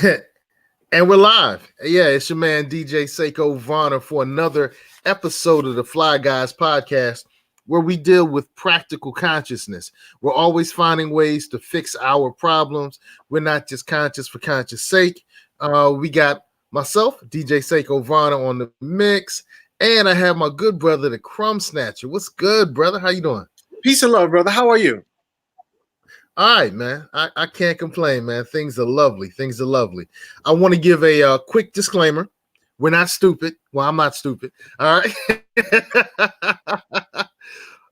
And we're live. Yeah, it's your man DJ Seiko Varner for another episode of the Fly Guys podcast, where we deal with practical consciousness. We're always finding ways to fix our problems. We're not just conscious for conscious sake. We got myself, DJ Seiko Varner, on the mix, and I have my good brother, the Crumb Snatcher. What's good, brother? How you doing? Peace and love, brother. How are you? All right, man. I can't complain, man. Things are lovely. Things are lovely. I want to give a quick disclaimer. We're not stupid. Well, I'm not stupid. All right.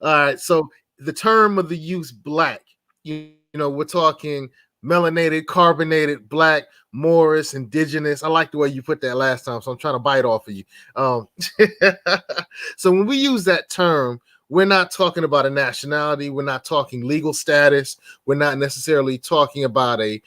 All right. So the term of the use black, you know, we're talking melanated, carbonated, black, Moorish, indigenous. I like the way you put that last time, so I'm trying to bite off of you. So when we use that term, we're not talking about a nationality. We're not talking legal status. We're not necessarily talking about a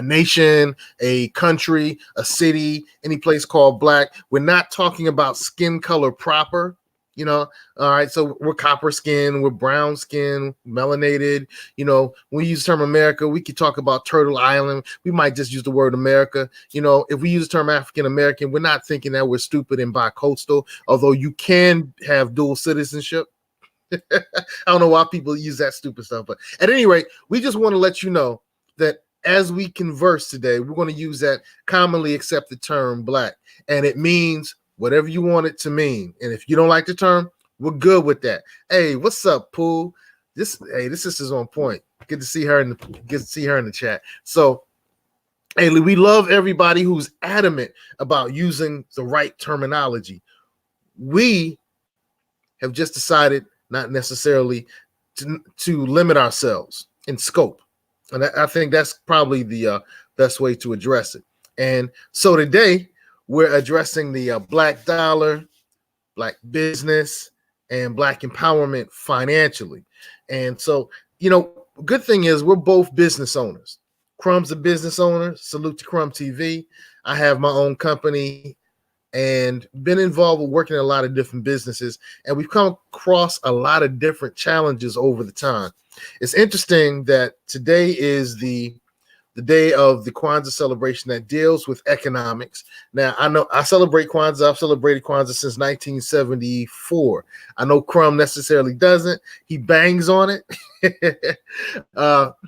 nation, a country, a city, any place called black. We're not talking about skin color proper. You know, all right. So we're copper skin, we're brown skin, melanated. You know, when we use the term America, we could talk about Turtle Island. We might just use the word America. You know, if we use the term African American, we're not thinking that we're stupid and bi-coastal, although you can have dual citizenship. I don't know why people use that stupid stuff, but at any rate, we just want to let you know that as we converse today, we're going to use that commonly accepted term black, and it means whatever you want it to mean. And if you don't like the term, we're good with that. Hey, what's up, Pooh? This sister's on point. Good to see her in the chat. So, hey, we love everybody who's adamant about using the right terminology. We have just decided not necessarily to limit ourselves in scope. And I think that's probably the best way to address it. And so today, we're addressing the black dollar, black business, and black empowerment financially. And so, you know, good thing is we're both business owners. Crumb's a business owner. Salute to Crumb TV. I have my own company and been involved with working in a lot of different businesses. And we've come across a lot of different challenges over the time. It's interesting that today is the day of the Kwanzaa celebration that deals with economics. Now, I know I celebrate Kwanzaa. I've celebrated Kwanzaa since 1974. I know Crumb necessarily doesn't. He bangs on it.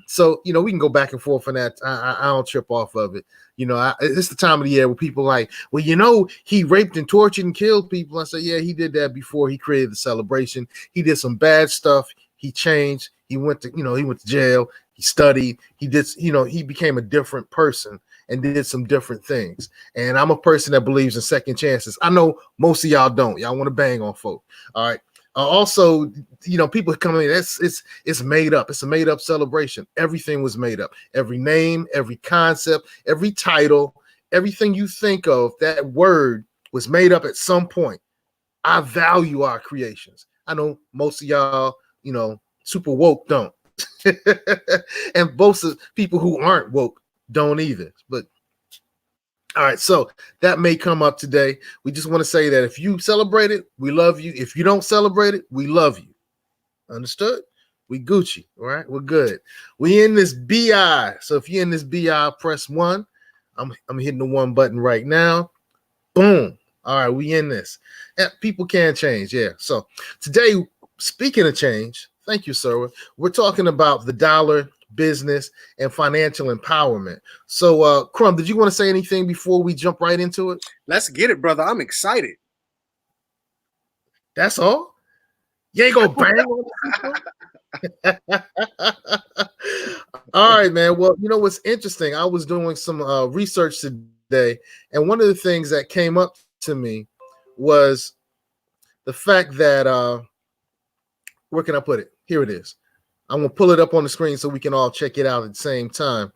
So, you know, we can go back and forth on that. I don't trip off of it. You know, it's the time of the year where people are like, well, you know, he raped and tortured and killed people. I say, yeah, he did that before he created the celebration. He did some bad stuff. He changed. He went to jail. He studied, he became a different person and did some different things. And I'm a person that believes in second chances. I know most of y'all don't. Y'all want to bang on folk. All right. Also, you know, people coming in, it's made up. It's a made up celebration. Everything was made up. Every name, every concept, every title, everything you think of, that word was made up at some point. I value our creations. I know most of y'all, you know, super woke don't. And most of people who aren't woke don't either. But all right, so that may come up today. We just want to say that if you celebrate it, we love you. If you don't celebrate it, we love you. Understood? We Gucci. All right, we're good. We in this BI. So if you're in this BI, press 1. I'm hitting the 1 button right now. Boom. All right, we in this. Yeah, people can change. Yeah. So today, speaking of change, thank you, sir. We're talking about the dollar, business, and financial empowerment. So, Crumb, did you want to say anything before we jump right into it? Let's get it, brother. I'm excited. That's all? You ain't gonna bang on this? All right, man. Well, you know what's interesting? I was doing some research today, and one of the things that came up to me was the fact that where can I put it? Here it is. I'm going to pull it up on the screen so we can all check it out at the same time.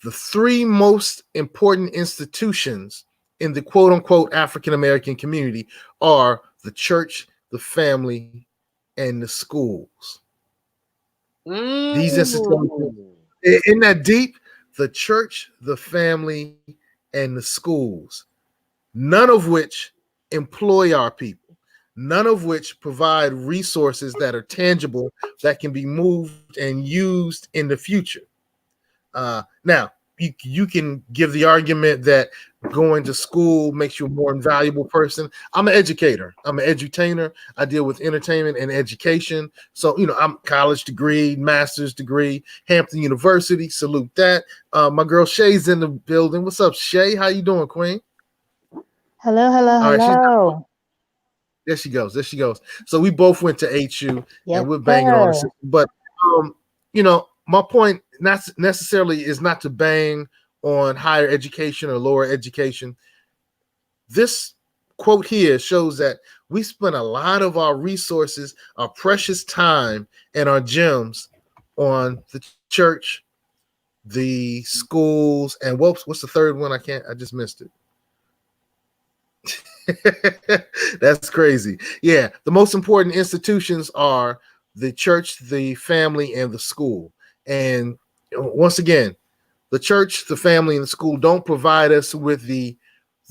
The 3 most important institutions in the quote-unquote African-American community are the church, the family, and the schools. These institutions, isn't that deep? The church, the family, and the schools, none of which employ our people. None of which provide resources that are tangible, that can be moved and used in the future. Now, you can give the argument that going to school makes you a more invaluable person. I'm an educator. I'm an edutainer. I deal with entertainment and education. So, I'm college degree, master's degree, Hampton University. Salute that. My girl Shay's in the building. What's up, Shay? How you doing, Queen? Hello, hello, All right, hello. there she goes. There she goes. So we both went to HU Yes, and we're banging on the sir. system. But my point not necessarily is not to bang on higher education or lower education. This quote here shows that we spend a lot of our resources, our precious time, and our gems on the church, the schools, and what's the third one? I just missed it. That's crazy. Yeah, the most important institutions are the church, the family, and the school. And once again, the church, the family, and the school don't provide us with the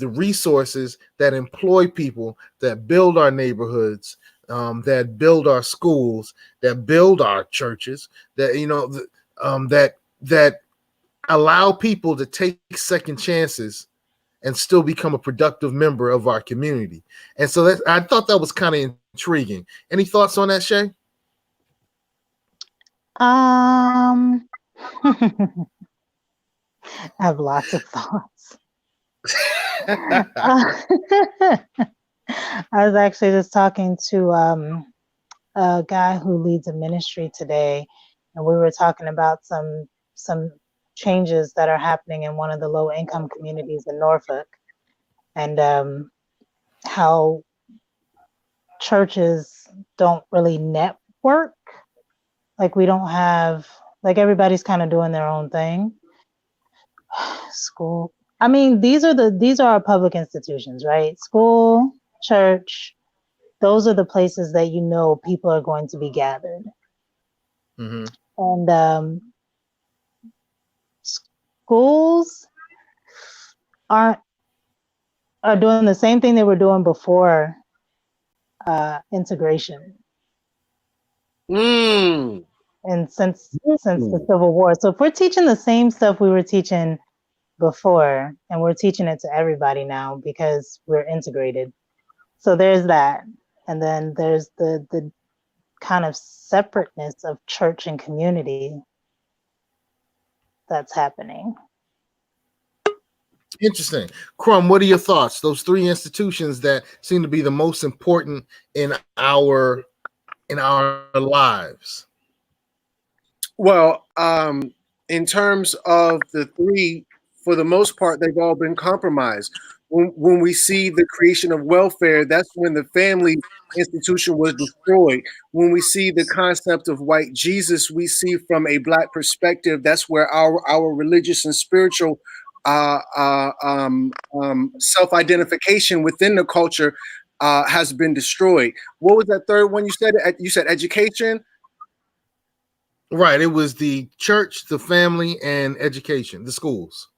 resources that employ people, that build our neighborhoods, that build our schools, that build our churches, that that allow people to take second chances and still become a productive member of our community. And so I thought that was kind of intriguing. Any thoughts on that, Shay? Um, I have lots of thoughts. I was actually just talking to a guy who leads a ministry today, and we were talking about some changes that are happening in one of the low income communities in Norfolk, and how churches don't really network. Like we don't have, like everybody's kind of doing their own thing. School. I mean, these are our public institutions, right? School, church, those are the places that people are going to be gathered. Mm-hmm. And schools are doing the same thing they were doing before integration. And since the Civil War. So if we're teaching the same stuff we were teaching before, and we're teaching it to everybody now because we're integrated. So there's that. And then there's the kind of separateness of church and community that's happening. Interesting. Crumb, what are your thoughts? Those three institutions that seem to be the most important in our lives. Well, in terms of the three, for the most part, they've all been compromised. When we see the creation of welfare, that's when the family institution was destroyed. When we see the concept of white Jesus, we see from a Black perspective, that's where our religious and spiritual self-identification within the culture has been destroyed. What was that third one you said? You said education? Right. It was the church, the family, and education, the schools.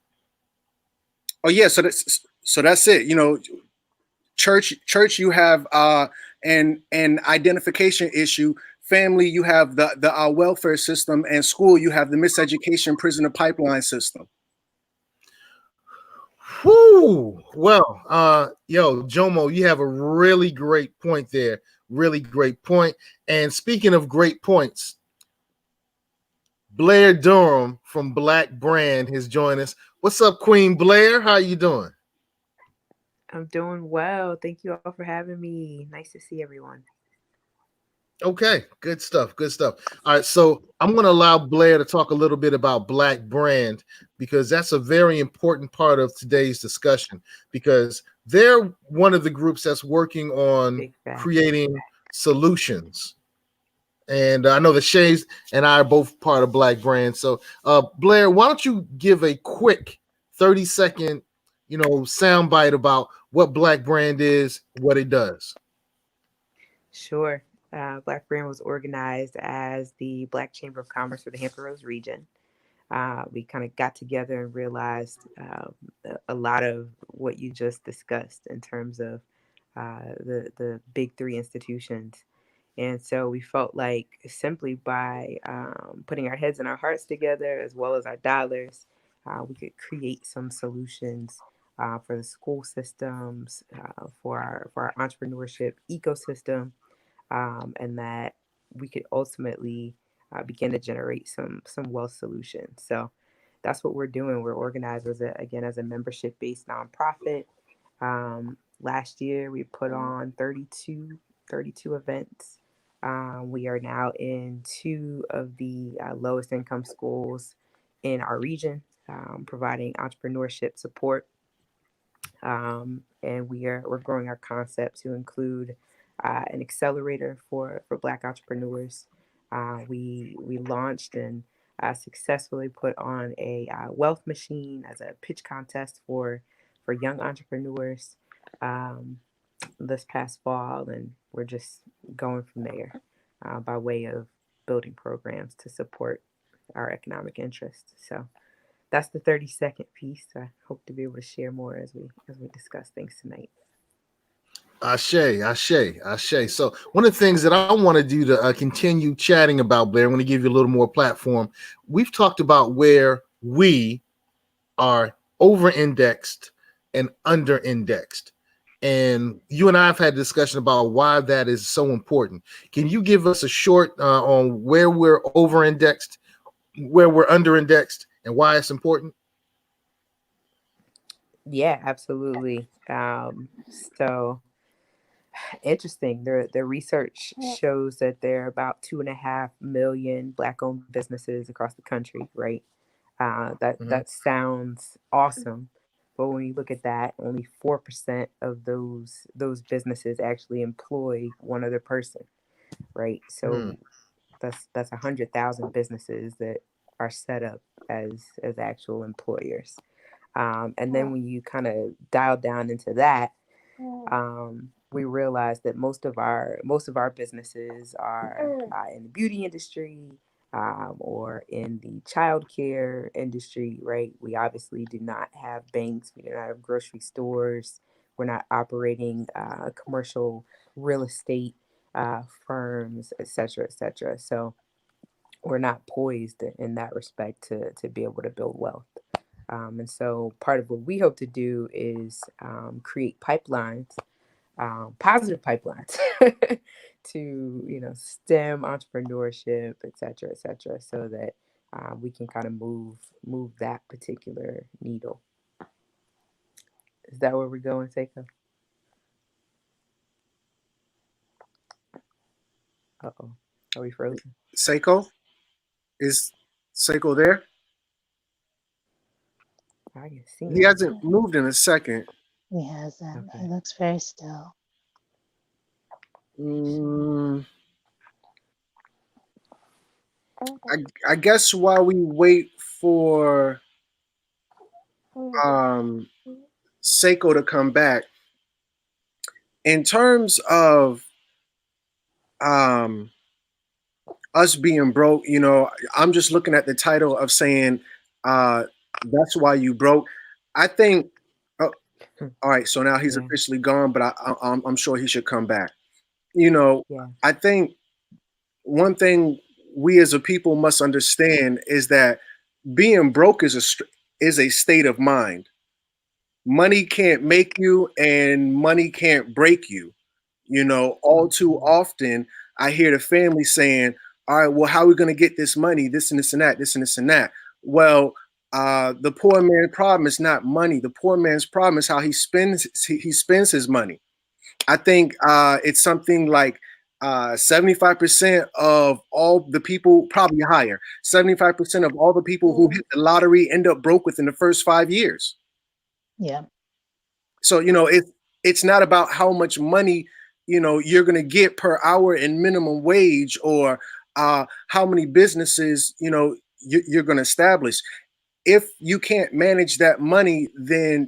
Oh yeah, so that's it. Church, you have an identification issue. Family, you have the welfare system, and school, you have the miseducation prisoner pipeline system. Whoo! Well, Jomo, you have a really great point there. Really great point. And speaking of great points, Blair Durham from Black Brand has joined us. What's up, Queen Blair? How you doing? I'm doing well. Thank you all for having me. Nice to see everyone. Okay, good stuff. Good stuff. All right, so I'm going to allow Blair to talk a little bit about Black Brand because that's a very important part of today's discussion because they're one of the groups that's working on creating solutions. And I know that Shays and I are both part of Black Brand. So, Blair, why don't you give a quick 30-second, soundbite about what Black Brand is, what it does? Sure. Black Brand was organized as the Black Chamber of Commerce for the Hampton Roads region. We kind of got together and realized a lot of what you just discussed in terms of the big three institutions. And so we felt like simply by putting our heads and our hearts together, as well as our dollars, we could create some solutions for the school systems, for our entrepreneurship ecosystem, and that we could ultimately begin to generate some wealth solutions. So that's what we're doing. We're organized as a membership based nonprofit. Last year we put on 32 events. We are now in two of the lowest income schools in our region, providing entrepreneurship support, and we're growing our concept to include an accelerator for Black entrepreneurs. We launched and successfully put on a wealth machine as a pitch contest for young entrepreneurs um, this past fall, and we're just going from there by way of building programs to support our economic interests. So that's the 30-second piece. I hope to be able to share more as we discuss things tonight. Ashe, Ashe, Ashe. So one of the things that I want to do to continue chatting about, Blair, I'm going to give you a little more platform. We've talked about where we are over-indexed and under-indexed. And you and I have had a discussion about why that is so important. Can you give us a short on where we're over-indexed, where we're under-indexed, and why it's important? Yeah, absolutely. So interesting. The research shows that there are about 2.5 million Black-owned businesses across the country. Right. That sounds awesome, but when you look at that, only 4% of those businesses actually employ one other person. Right. So that's 100,000 businesses that are set up as actual employers. And then when you kind of dial down into that, we realize that most of our businesses are in the beauty industry, or in the childcare industry, right? We obviously do not have banks, we do not have grocery stores, we're not operating commercial real estate firms, et cetera, et cetera. So we're not poised in that respect to be able to build wealth. And so part of what we hope to do is create pipelines, positive pipelines, to stem entrepreneurship, et cetera, so that we can kind of move that particular needle. Is that where we're going, Seiko? Uh oh, are we frozen? Seiko, is Seiko there? I can see He him. hasn't moved in a second. He hasn't. He Okay. looks very still. Mm, I guess while we wait for um, Seiko to come back, in terms of um, us being broke, I'm just looking at the title of saying uh, that's why you broke. I think. Oh, all right, so now he's Yeah. officially gone, but I'm sure he should come back. You know, Yeah. I think one thing we as a people must understand is that being broke is a state of mind. Money can't make you, and money can't break you. All too Mhm. often I hear the family saying, "All right, well, how are we going to get this money? This and this and that, this and this and that." Well, the poor man's problem is not money. The poor man's problem is how he spends his money. I think it's something like 75% of all the people, probably higher. 75% of all the people who hit the lottery end up broke within the first 5 years. Yeah. So it's not about how much money you're going to get per hour in minimum wage, or how many businesses you're going to establish. If you can't manage that money, then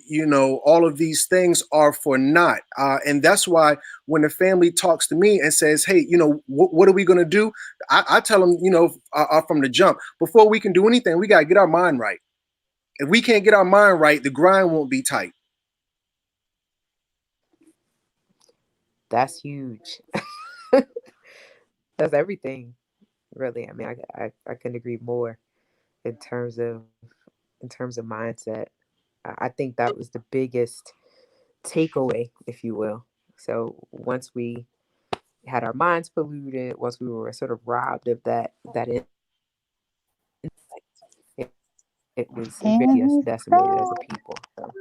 all of these things are for naught. And that's why when the family talks to me and says, "Hey, what are we going to do?" I tell them, from the jump, before we can do anything, we got to get our mind right. If we can't get our mind right, the grind won't be tight. That's huge. That's everything, really. I mean, I couldn't agree more in terms of in terms of mindset. I think that was the biggest takeaway, if you will. So once we had our minds polluted, once we were sort of robbed of that it, it was And very he decimated as a said, people. So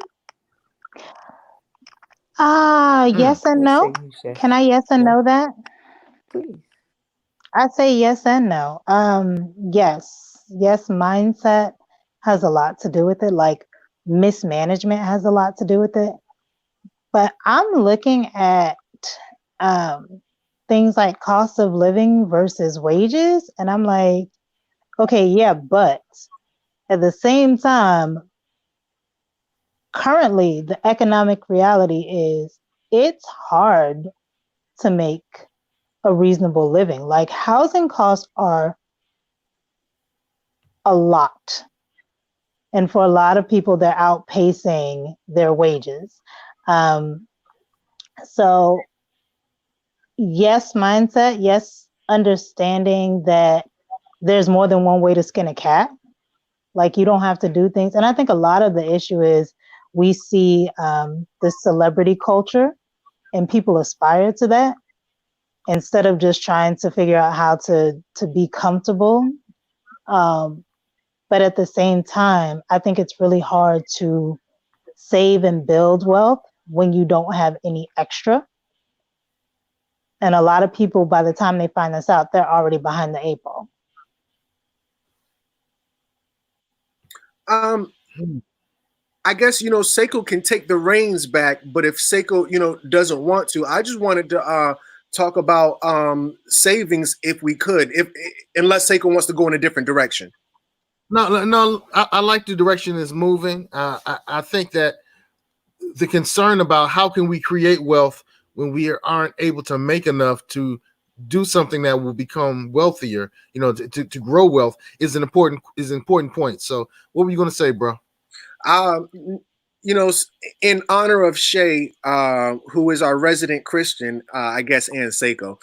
yes and what say no. you, Shay? Can I yes and No, no that? please. I say yes and no. Yes, mindset has a lot to do with it. Like mismanagement has a lot to do with it. But I'm looking at um, things like cost of living versus wages, and I'm like, okay, yeah, but at the same time, currently the economic reality is it's hard to make a reasonable living. Like housing costs are a lot. And for a lot of people, they're outpacing their wages. Um, so, yes, mindset, yes, understanding that there's more than one way to skin a cat. Like, you don't have to do things. And I think a lot of the issue is we see the celebrity culture and people aspire to that instead of just trying to figure out how to be comfortable. But at the same time, I think it's really hard to save and build wealth when you don't have any extra. And a lot of people, by the time they find this out, they're already behind the eight ball. I guess Seiko can take the reins back, but if Seiko doesn't want to, I just wanted to talk about savings if we could, if unless Seiko wants to go in a different direction. No. I like the direction it's moving. I think that the concern about how can we create wealth when we aren't able to make enough to do something that will become wealthier, to grow wealth is an important point. So what were you going to say, bro? In honor of Shay, who is our resident Christian, I guess, and Seiko,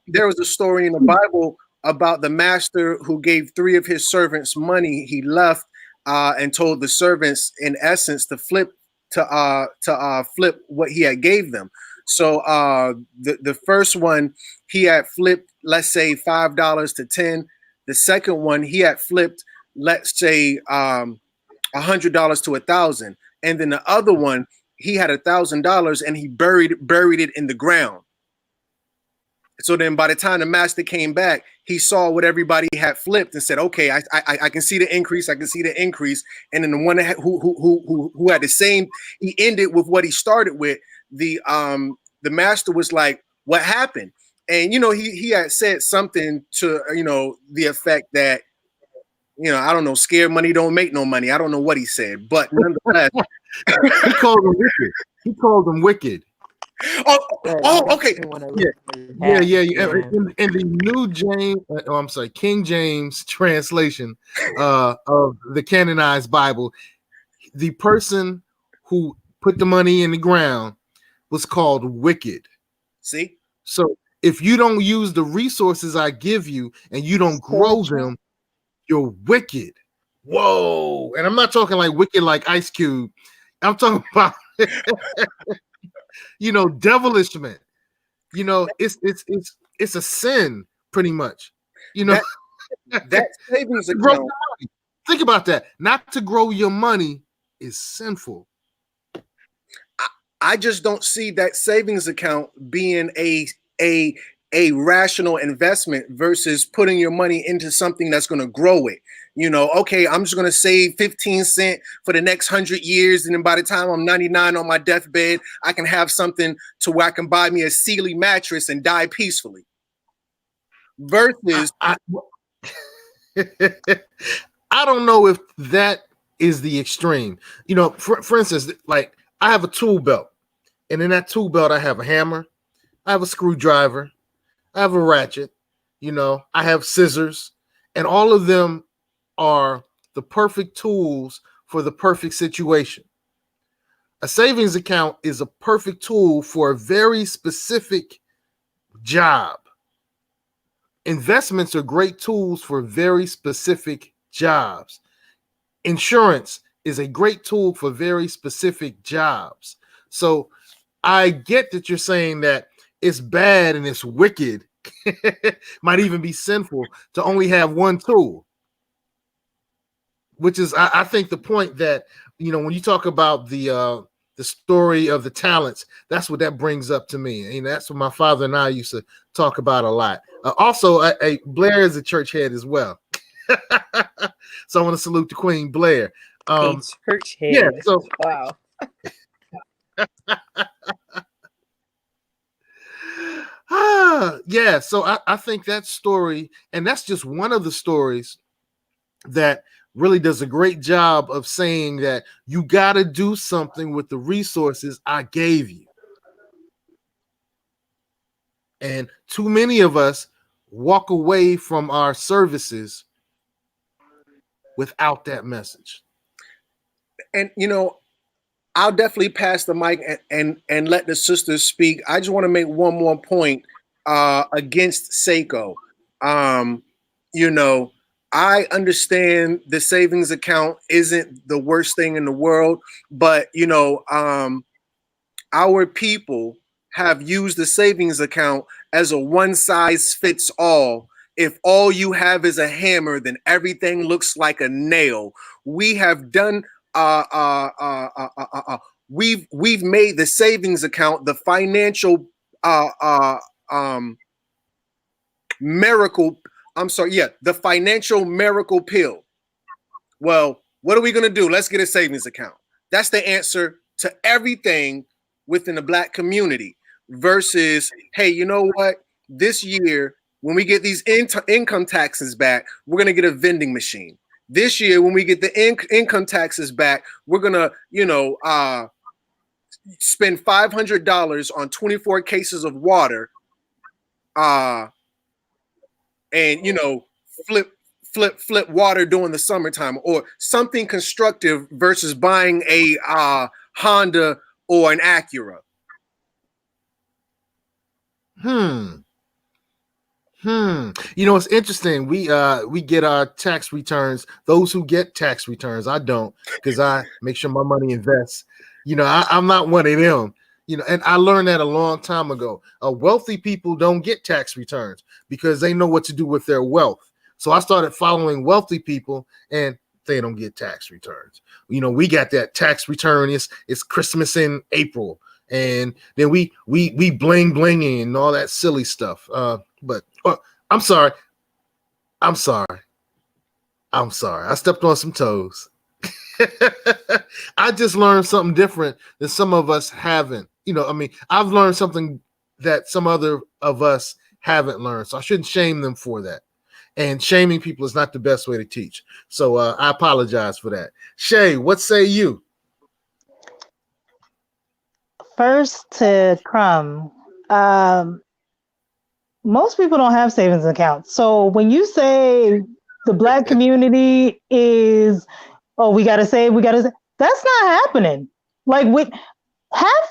there was a story in the Bible about the master who gave 3 of his servants money. He left and told the servants, in essence, to flip what he had gave them. So the first one, he had flipped, let's say, $5 to 10. The second one, he had flipped, let's say, $100 to 1,000, and then the other one, he had $1,000 and he buried it in the ground. So then by the time the master came back, he saw what everybody had flipped and said, okay, I can see the increase. I can see the increase. And then the one that who had the same, he ended with what he started with. The master was like, what happened? And, he had said something to, the effect that, I don't know, scared money don't make no money. I don't know what he said, but nonetheless. He called them wicked. Okay. Yeah. In the New James, King James translation of the canonized Bible, the person who put the money in the ground was called wicked. See? So if you don't use the resources I give you and you don't grow them, you're wicked. Whoa. And I'm not talking like wicked like Ice Cube. I'm talking about devilishment. It's a sin, pretty much. That savings account. Think about that. Not to grow your money is sinful. I just don't see that savings account being a rational investment versus putting your money into something that's going to grow it. Okay, I'm just going to save 15 cents for the next 100 years. And then by the time I'm 99 on my deathbed, I can have something to where I can buy me a Sealy mattress and die peacefully. Versus, I don't know if that is the extreme. For instance, like I have a tool belt, and in that tool belt, I have a hammer, I have a screwdriver, I have a ratchet, I have scissors, and all of them are the perfect tools for the perfect situation. A savings account is a perfect tool for a very specific job. Investments are great tools for very specific jobs. Insurance is a great tool for very specific jobs. So I get that you're saying that it's bad and it's wicked, might even be sinful to only have one tool, which is, I think, the point that, when you talk about the story of the talents, that's what that brings up to me. And that's what my father and I used to talk about a lot. Also, Blair is a church head as well. So I want to salute the Queen Blair. A church head. Yeah, so wow. Yeah, so I think that story, and that's just one of the stories that really does a great job of saying that you got to do something with the resources I gave you. And too many of us walk away from our services without that message. And I'll definitely pass the mic and let the sisters speak. I just want to make one more point against Seiko. I understand the savings account isn't the worst thing in the world, but our people have used the savings account as a one size fits all. If all you have is a hammer, then everything looks like a nail. We have done we've made the savings account the financial miracle. The financial miracle pill. Well, what are we gonna do? Let's get a savings account. That's the answer to everything within the Black community. Versus, hey, you know what? This year, when we get these income taxes back, we're gonna get a vending machine. This year, when we get the income taxes back, we're gonna, spend $500 on 24 cases of water, and flip water during the summertime, or something constructive versus buying a Honda or an Acura. It's interesting. We get our tax returns. Those who get tax returns, I don't, because I make sure my money invests. I'm not one of them. And I learned that a long time ago. Wealthy people don't get tax returns because they know what to do with their wealth. So I started following wealthy people, and they don't get tax returns. We got that tax return. It's Christmas in April, and then we bling blinging and all that silly stuff. But I'm sorry. I stepped on some toes. I just learned something different that some of us haven't. I've learned something that some other of us haven't learned. So I shouldn't shame them for that. And shaming people is not the best way to teach. So I apologize for that. Shay, what say you? First to Crumb. Most people don't have savings accounts. So when you say the Black community is, we got to save, that's not happening. Like with half,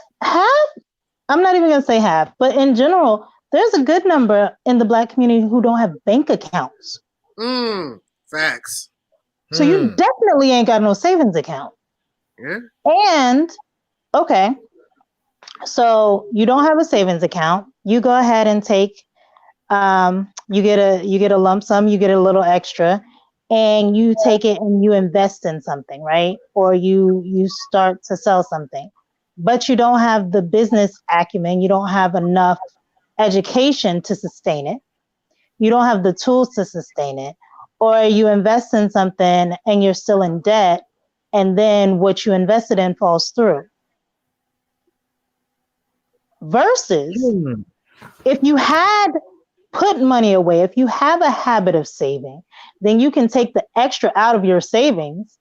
I'm not even going to say half, but in general, there's a good number in the Black community who don't have bank accounts. Facts. So you definitely ain't got no savings account. Yeah. And, okay, so you don't have a savings account. You go ahead and take, you get a lump sum, you get a little extra, and you take it and you invest in something, right? Or you start to sell something, but you don't have the business acumen. You don't have enough education to sustain it. You don't have the tools to sustain it, or you invest in something and you're still in debt, and then what you invested in falls through. Versus if you had put money away, if you have a habit of saving, then you can take the extra out of your savings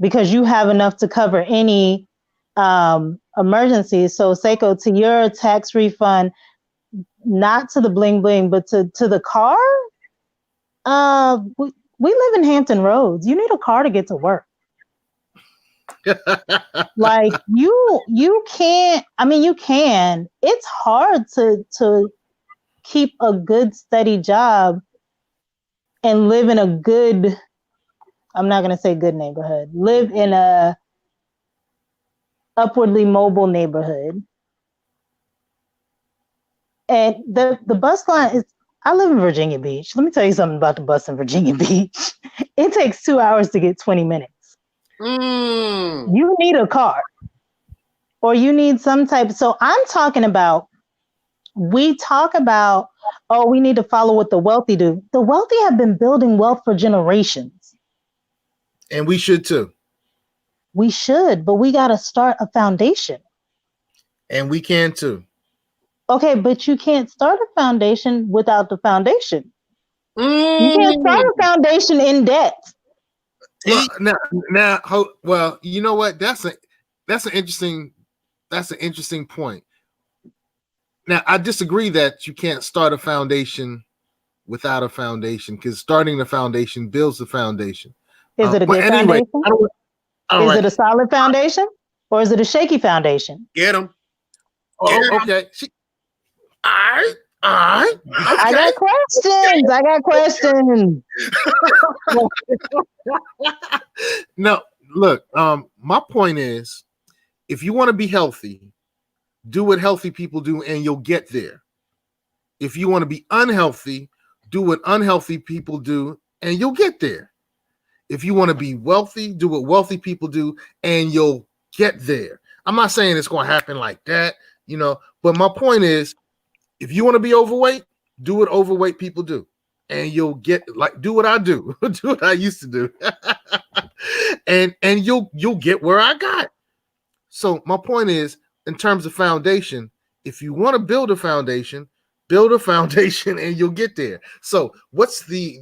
because you have enough to cover any emergencies. So Seiko, to your tax refund, not to the bling bling, but to the car, we live in Hampton Roads. You need a car to get to work. Like you can't, you can. It's hard to keep a good steady job and live in a good I'm not going to say good neighborhood, live in a upwardly mobile neighborhood. And the bus line is, I live in Virginia Beach. Let me tell you something about the bus in Virginia Beach. It takes 2 hours to get 20 minutes. You need a car or you need some type. So I'm talking about, we talk about, oh, we need to follow what the wealthy do. The wealthy have been building wealth for generations. And we should too. We should, but we got to start a foundation. And we can too. Okay, but you can't start a foundation without the foundation. You can't start a foundation in debt. Well, you know what? That's an interesting point. Now, I disagree that you can't start a foundation without a foundation, because starting the foundation builds the foundation. Is it a good foundation? Is it a solid foundation, or is it a shaky foundation? Get him. Okay. All right. Okay. I got questions. No, look. My point is, if you want to be healthy, do what healthy people do, and you'll get there. If you want to be unhealthy, do what unhealthy people do, and you'll get there. If you want to be wealthy, do what wealthy people do, and you'll get there. I'm not saying it's going to happen like that, but my point is, if you want to be overweight, do what overweight people do, and you'll get, like, do what I do, do what I used to do, and you'll get where I got. So my point is, in terms of foundation, if you want to build a foundation, and you'll get there. So what's the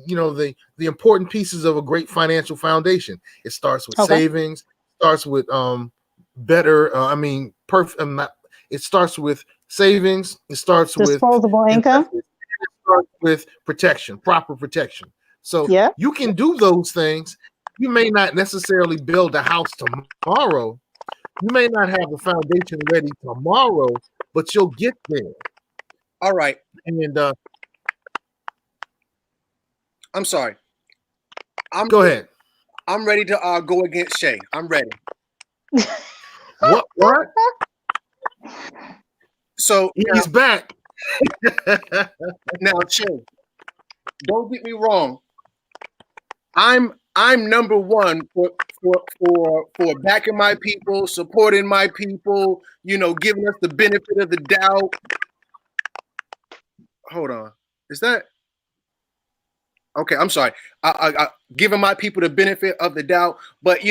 important pieces of a great financial foundation? It starts with savings, starts with it starts with savings, it starts with disposable income, it starts with protection, proper protection. So you can do those things. You may not necessarily build a house tomorrow. You may not have a foundation ready tomorrow, but you'll get there. All right. And I'm sorry. Go ahead. I'm ready to go against Shay. I'm ready. What? So he's back. Now, Shay, don't get me wrong. I'm number one for backing my people, supporting my people, giving us the benefit of the doubt. Hold on. Is that okay? I'm sorry. I giving my people the benefit of the doubt, but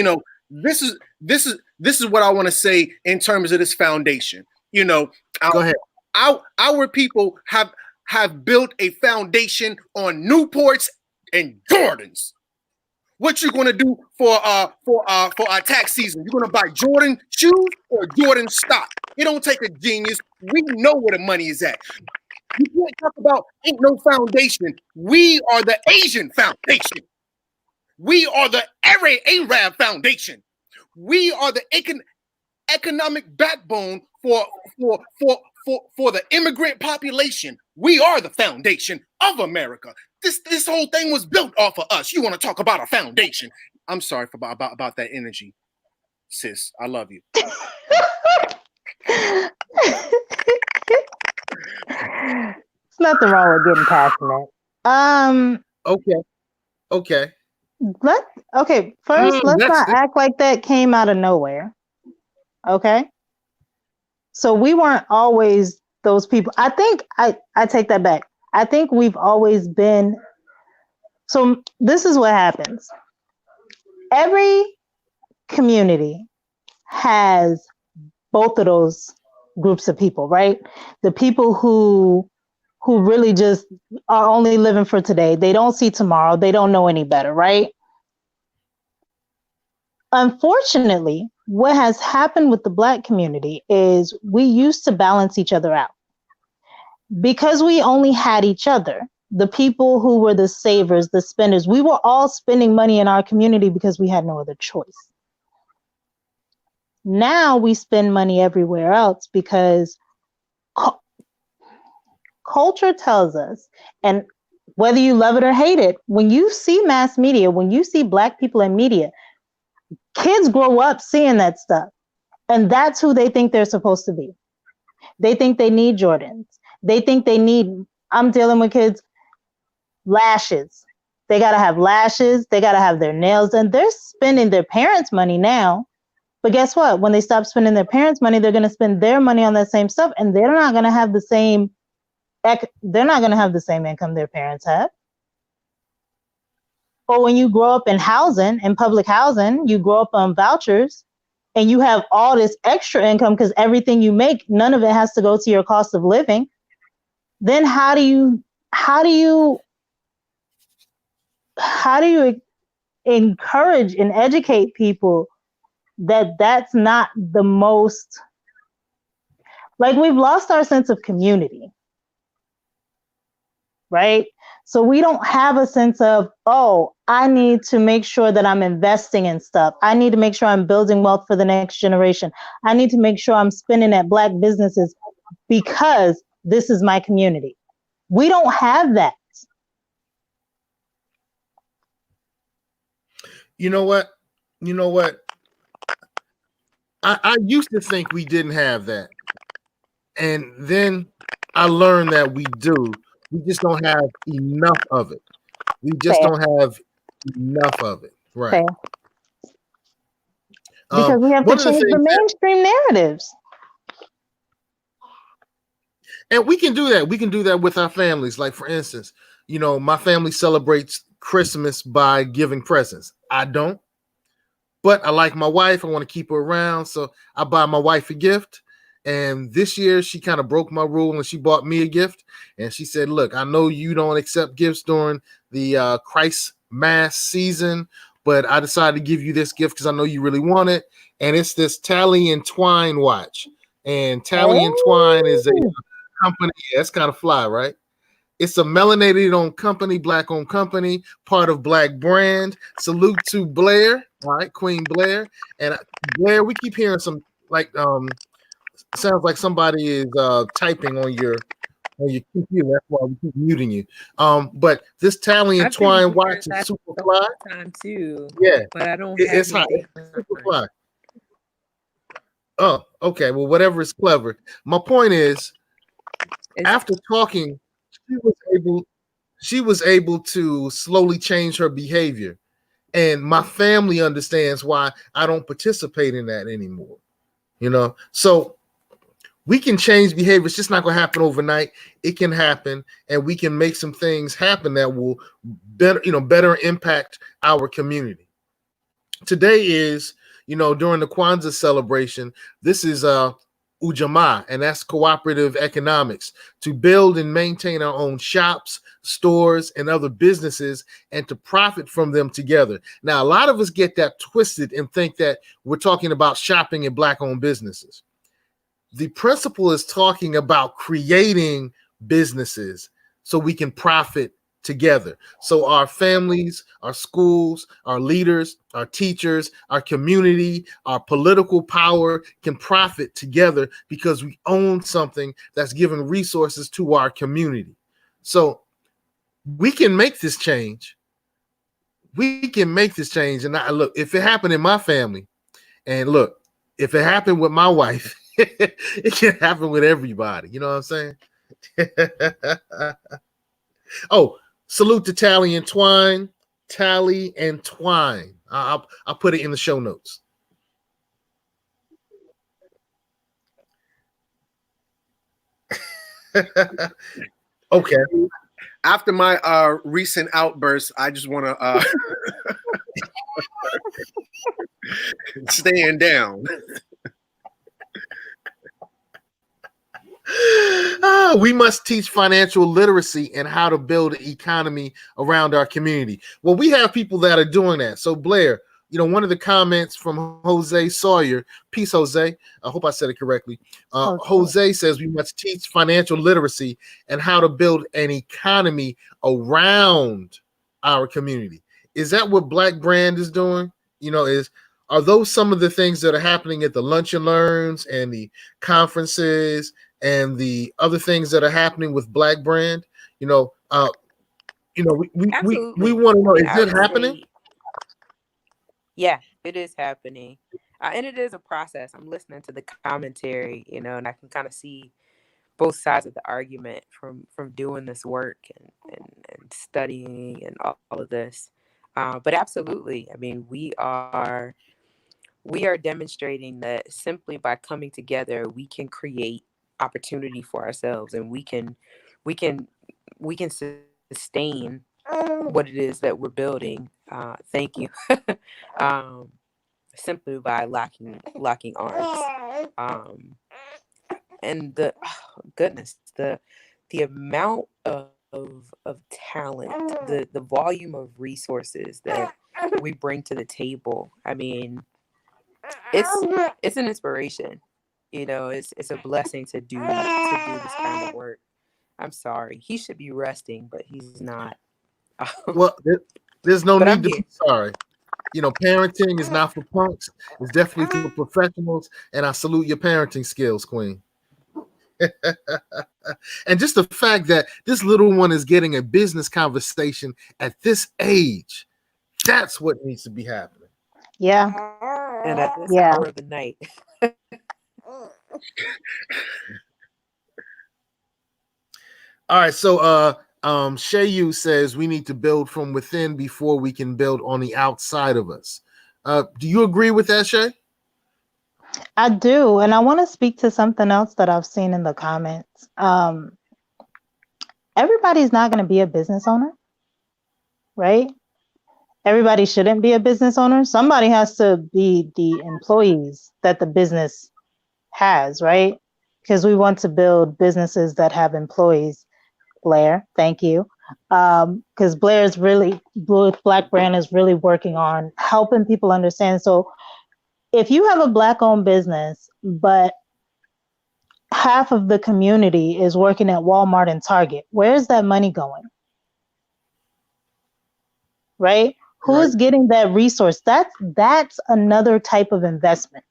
this is what I want to say in terms of this foundation. Go ahead. Our people have built a foundation on Newports and Jordans. What you gonna do for our tax season? You're gonna buy Jordan shoes or Jordan stock? It don't take a genius. We know where the money is at. You can't talk about ain't no foundation. We are the Asian foundation. We are the Arab foundation. We are the economic backbone for the immigrant population. We are the foundation of America. This whole thing was built off of us. You want to talk about a foundation? I'm sorry about that energy, sis. I love you. It's nothing wrong with getting passionate. Okay. First, let's not act like that came out of nowhere. Okay. So we weren't always those people. I think I take that back. I think we've always been. So this is what happens. Every community has both of those groups of people, right? The people who really just are only living for today. They don't see tomorrow. They don't know any better, right? Unfortunately, what has happened with the Black community is we used to balance each other out. Because we only had each other, the people who were the savers, the spenders, we were all spending money in our community because we had no other choice. Now we spend money everywhere else because culture tells us, and whether you love it or hate it. When you see mass media, when you see Black people in media, kids grow up seeing that stuff. And that's who they think they're supposed to be. They think they need Jordans. They think they need, I'm dealing with kids, lashes. They got to have lashes. They got to have their nails done. They're spending their parents' money now. But guess what? When they stop spending their parents' money, they're going to spend their money on that same stuff. And they're not going to have the same, income their parents have. Or when you grow up in housing, in public housing, you grow up on vouchers, and you have all this extra income because everything you make, none of it has to go to your cost of living. Then how do you encourage and educate people that that's not the most, like, we've lost our sense of community, right? So we don't have a sense of, oh, I need to make sure that I'm investing in stuff. I need to make sure I'm building wealth for the next generation. I need to make sure I'm spending at Black businesses because this is my community. We don't have that. You know what? I used to think we didn't have that. And then I learned that we do. We just don't have enough of it. We just Fair. don't have enough of it. Right. Fair. Because we have to change the mainstream narratives. And we can do that. We can do that with our families. Like, for instance, my family celebrates Christmas by giving presents. I don't. But I like my wife. I want to keep her around. So I buy my wife a gift. And this year she kind of broke my rule and she bought me a gift. And she said, look, I know you don't accept gifts during the Christ Mass season, but I decided to give you this gift because I know you really want it. And it's this Tally and Twine watch. And Tally and Twine is a company. Yeah, it's kind of fly, right? It's a melanated-owned company, Black-owned company, part of Black brand. Salute to Blair, all right, Queen Blair. And Blair, we keep hearing some, sounds like somebody is typing on your computer. That's why we keep muting you. But this Tally and Twine watch is super fly. Time too. Yeah, but I don't. It's hot. It's super fly. Oh, okay. Well, whatever is clever. My point is, after talking, she was able to slowly change her behavior, and my family understands why I don't participate in that anymore. So we can change behavior. It's just not going to happen overnight. It can happen, and we can make some things happen that will better impact our community. Today is, during the Kwanzaa celebration, this is Ujamaa, and that's cooperative economics, to build and maintain our own shops, stores, and other businesses, and to profit from them together. Now, a lot of us get that twisted and think that we're talking about shopping in Black-owned businesses. The principle is talking about creating businesses so we can profit together. So our families, our schools, our leaders, our teachers, our community, our political power can profit together because we own something that's giving resources to our community. So we can make this change. We can make this change. And look, if it happened in my family, and look, if it happened with my wife, it can happen with everybody. You know what I'm saying? Oh, salute to Tally and Twine. Tally and Twine. I'll put it in the show notes. Okay. After my recent outburst, I just want to stand down. We must teach financial literacy and how to build an economy around our community. Well, we have people that are doing that. So Blair, one of the comments from Jose Sawyer, peace, Jose. I hope I said it correctly. Jose says we must teach financial literacy and how to build an economy around our community. Is that what Black Brand is doing? Are those some of the things that are happening at the lunch and learns and the conferences and the other things that are happening with Black Brand? You know, we Absolutely. want to I know, mean, is I it would happening? say, yeah, it is happening. And it is a process. I'm listening to the commentary, and I can kind of see both sides of the argument from doing this work and studying and all of this. But absolutely, I mean, we are demonstrating that simply by coming together, we can create opportunity for ourselves, and we can we can sustain what it is that we're building. Thank you. um, Simply by locking arms. And the goodness, the amount of talent, the volume of resources that we bring to the table. I mean, it's an inspiration. It's a blessing to do this kind of work. I'm sorry. He should be resting, but he's not. Well, there's no But I'm need to here. be sorry. You know, parenting is not for punks. It's definitely for professionals. And I salute your parenting skills, Queen. And just the fact that this little one is getting a business conversation at this age, that's what needs to be happening. Yeah. And at this Yeah. hour of the night. All right, so Shayu says we need to build from within before we can build on the outside of us. Do you agree with that, Shay? I do. And I want to speak to something else that I've seen in the comments. Everybody's not going to be a business owner, right? Everybody shouldn't be a business owner. Somebody has to be the employees that the business has, right? Because we want to build businesses that have employees. Blair, thank you. Because Black Brand is really working on helping people understand. So if you have a Black owned business, but half of the community is working at Walmart and Target, where's that money going? Right? Who's getting that resource? That's another type of investment.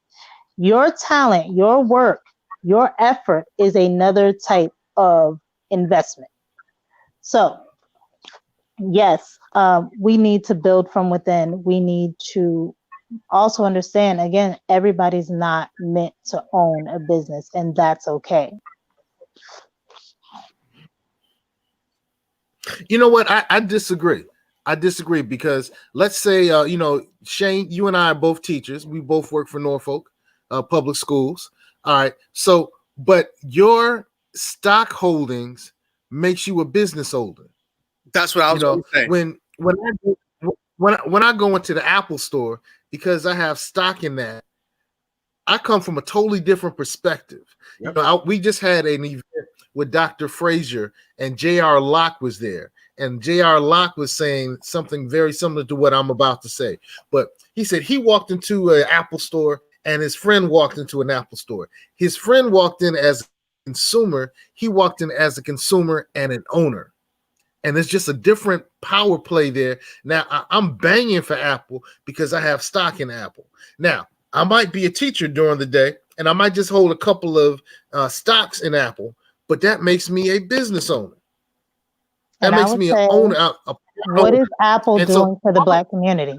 Your talent, your work, your effort is another type of investment. So yes, we need to build from within. We need to also understand, again, everybody's not meant to own a business, and that's okay. You know what? I disagree. I disagree because let's say, Shane, you and I are both teachers. We both work for Norfolk Public Schools. All right. So, but your stock holdings makes you a business owner. That's what I was going to say. When I go into the Apple store, because I have stock in that, I come from a totally different perspective. Yep. We just had an event with Dr. Frazier, and J.R. Locke was there. And J.R. Locke was saying something very similar to what I'm about to say. But he said he walked into an Apple store and his friend walked into an Apple store. His friend walked in as a consumer. He walked in as a consumer and an owner. And it's just a different power play there. Now, I'm banging for Apple because I have stock in Apple. Now, I might be a teacher during the day, and I might just hold a couple of stocks in Apple, but that makes me a business owner. That makes me an owner. What is Apple doing for the Black community?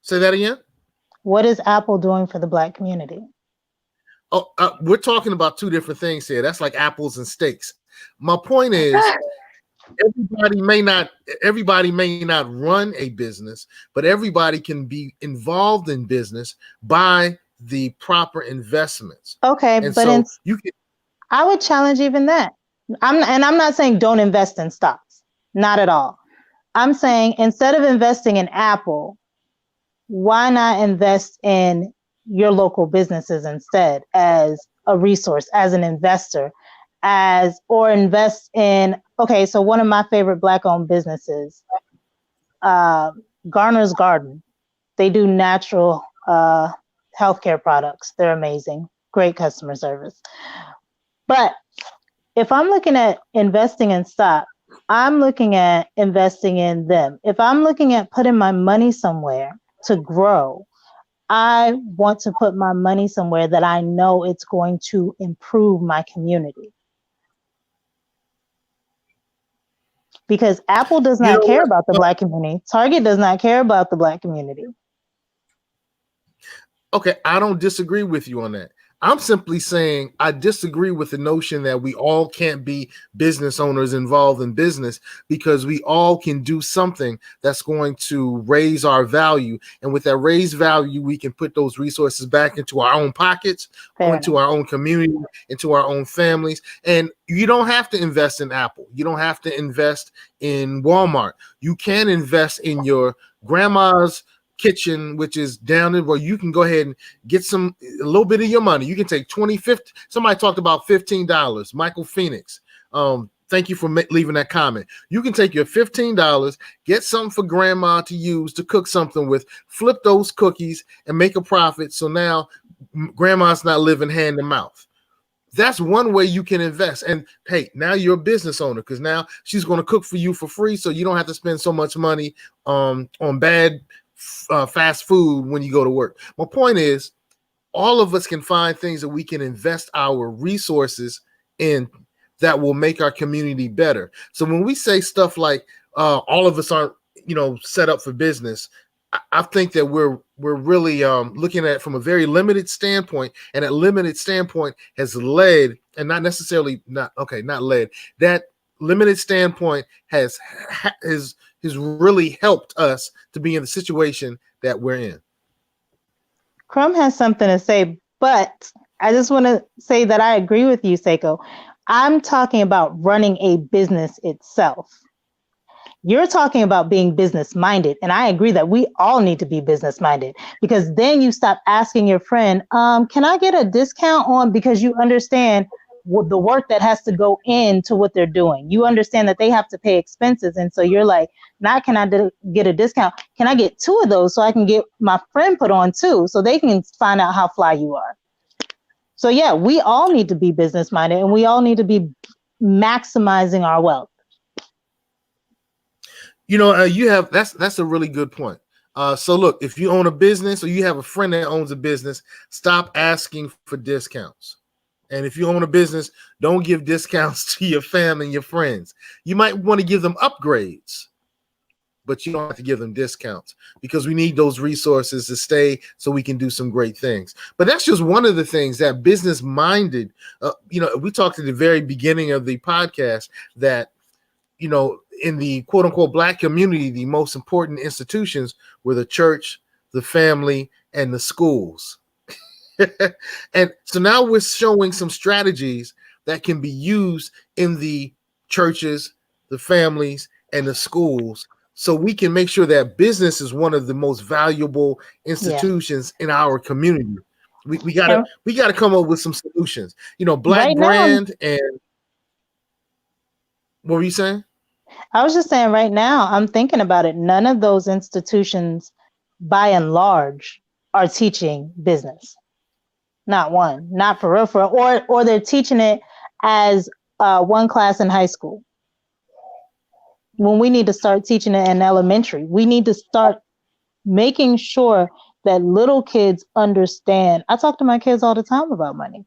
Say that again? What is Apple doing for the Black community? Oh, we're talking about two different things here. That's like apples and steaks. My point is, everybody may not run a business, but everybody can be involved in business by the proper investments. Okay, and but so you can. I would challenge even that. I'm not saying don't invest in stocks, not at all. I'm saying instead of investing in Apple, why not invest in your local businesses instead as a resource, as an investor, or invest in, okay, so one of my favorite Black-owned businesses, Garner's Garden. They do natural healthcare products. They're amazing. Great customer service. But if I'm looking at investing in stock, I'm looking at investing in them. If I'm looking at putting my money somewhere to grow, I want to put my money somewhere that I know it's going to improve my community. because Apple does You not know care what? about the Black community. Target does not care about the Black community. Okay, I don't disagree with you on that. I'm simply saying I disagree with the notion that we all can't be business owners involved in business, because we all can do something that's going to raise our value. And with that raised value, we can put those resources back into our own pockets, Fair into enough. our own community, into our own families. And you don't have to invest in Apple. You don't have to invest in Walmart. You can invest in your grandma's kitchen, which is down there, where you can go ahead and get a little bit of your money. You can take 20, 50. Somebody talked about $15. Michael Phoenix. Thank you for leaving that comment. You can take your $15, get something for grandma to use to cook something with, flip those cookies and make a profit. So now grandma's not living hand to mouth. That's one way you can invest. And hey, now you're a business owner, because now she's going to cook for you for free, so you don't have to spend so much money on bad fast food when you go to work. My point is, all of us can find things that we can invest our resources in that will make our community better. So when we say stuff like all of us aren't, set up for business, I think that we're really looking at it from a very limited standpoint, and that limited standpoint has led, and not necessarily not led. That limited standpoint has really helped us to be in the situation that we're in. Crum has something to say, but I just want to say that I agree with you, Seiko. I'm talking about running a business itself. You're talking about being business minded, and I agree that we all need to be business minded, because then you stop asking your friend, can I get a discount on, because you understand the work that has to go into what they're doing. You understand that they have to pay expenses. And so you're like, not can I get a discount? Can I get 2 of those so I can get my friend put on too, so they can find out how fly you are? So yeah, we all need to be business minded, and we all need to be maximizing our wealth. You have that's a really good point. So look, if you own a business or you have a friend that owns a business, stop asking for discounts. And if you own a business, don't give discounts to your family and your friends. You might want to give them upgrades, but you don't have to give them discounts, because we need those resources to stay so we can do some great things. But that's just one of the things that business minded, we talked at the very beginning of the podcast that, in the quote unquote Black community, the most important institutions were the church, the family, and the schools. And so now we're showing some strategies that can be used in the churches, the families, and the schools, so we can make sure that business is one of the most valuable institutions in our community. We gotta come up with some solutions. Black Right brand. now, And what were you saying? I was just saying, right now, I'm thinking about it. None of those institutions, by and large, are teaching business. Not one, not for real, or they're teaching it as one class in high school. When we need to start teaching it in elementary, we need to start making sure that little kids understand. I talk to my kids all the time about money.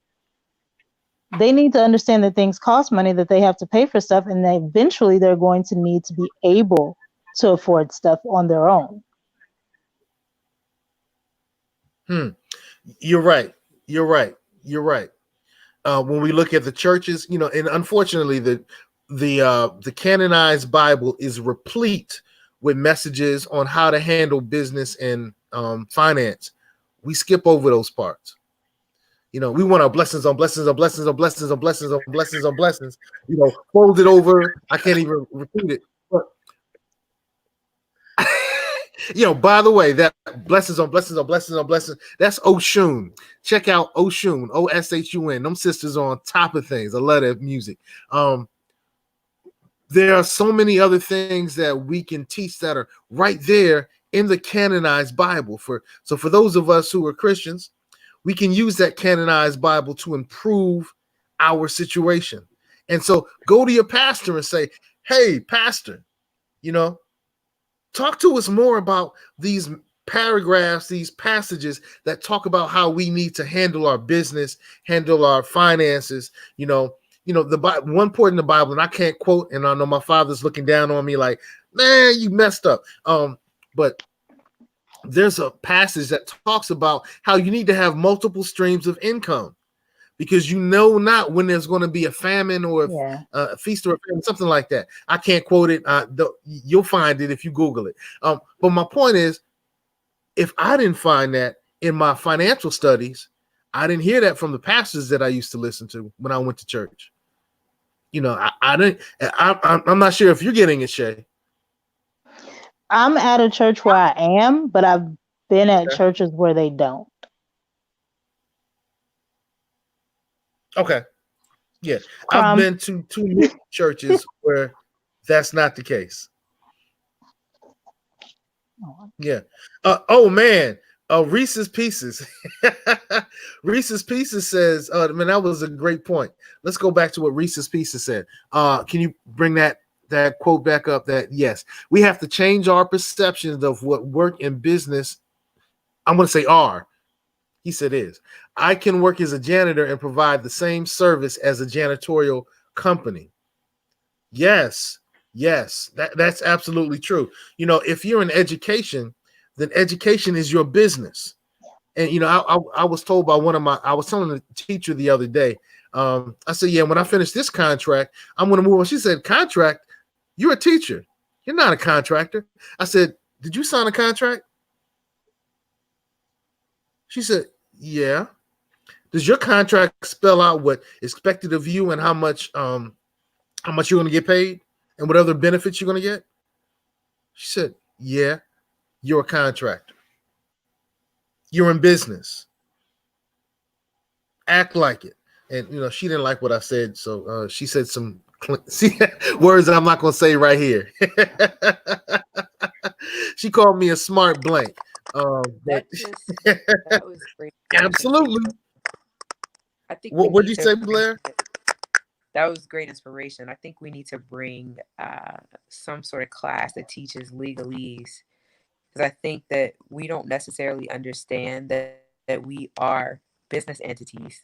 They need to understand that things cost money, that they have to pay for stuff, and that eventually they're going to need to be able to afford stuff on their own. You're right. When we look at the churches, and unfortunately, the canonized Bible is replete with messages on how to handle business and finance. We skip over those parts. We want our blessings on blessings on blessings on blessings on blessings on blessings on blessings. Fold it over. I can't even repeat it. But by the way, that blessings on blessings on blessings on blessings, that's Oshun. Check out Oshun, Oshun. Them sisters on top of things. I love that music. There are so many other things that we can teach that are right there in the canonized Bible. For those of us who are Christians, we can use that canonized Bible to improve our situation. And so go to your pastor and say, hey, pastor, talk to us more about these paragraphs, these passages that talk about how we need to handle our business, handle our finances, one point in the Bible, and I can't quote, and I know my father's looking down on me like, man, you messed up. But there's a passage that talks about how you need to have multiple streams of income, because you know not when there's going to be a famine or a feast or a famine, something like that. I can't quote it. You'll find it if you Google it. But my point is, if I didn't find that in my financial studies, I didn't hear that from the pastors that I used to listen to when I went to church. I didn't. I'm not sure if you're getting it, Shay. I'm at a church where I am, but I've been at churches where they don't. Okay. Yeah. I've been to two churches where that's not the case. Yeah. Oh man. Reese's Pieces. Reese's Pieces says, man, that was a great point. Let's go back to what Reese's Pieces said. Can you bring that quote back up? That yes, we have to change our perceptions of what work and business, I'm going to say are. He said is. I can work as a janitor and provide the same service as a janitorial company. Yes, that's absolutely true. If you're in education, then education is your business. And I was told by I was telling the teacher the other day, I said, yeah, when I finish this contract, I'm going to move on. She said, contract? You're a teacher. You're not a contractor. I said, did you sign a contract? She said, yeah. Does your contract spell out what is expected of you and how much you're going to get paid and what other benefits you're going to get? She said, yeah, you're a contractor. You're in business. Act like it. And, she didn't like what I said. So she said some words that I'm not going to say right here. She called me a smart blank. That was great. Absolutely. I think. What did you say, Blair? That was great inspiration. I think we need to bring some sort of class that teaches legalese, because I think that we don't necessarily understand that we are business entities,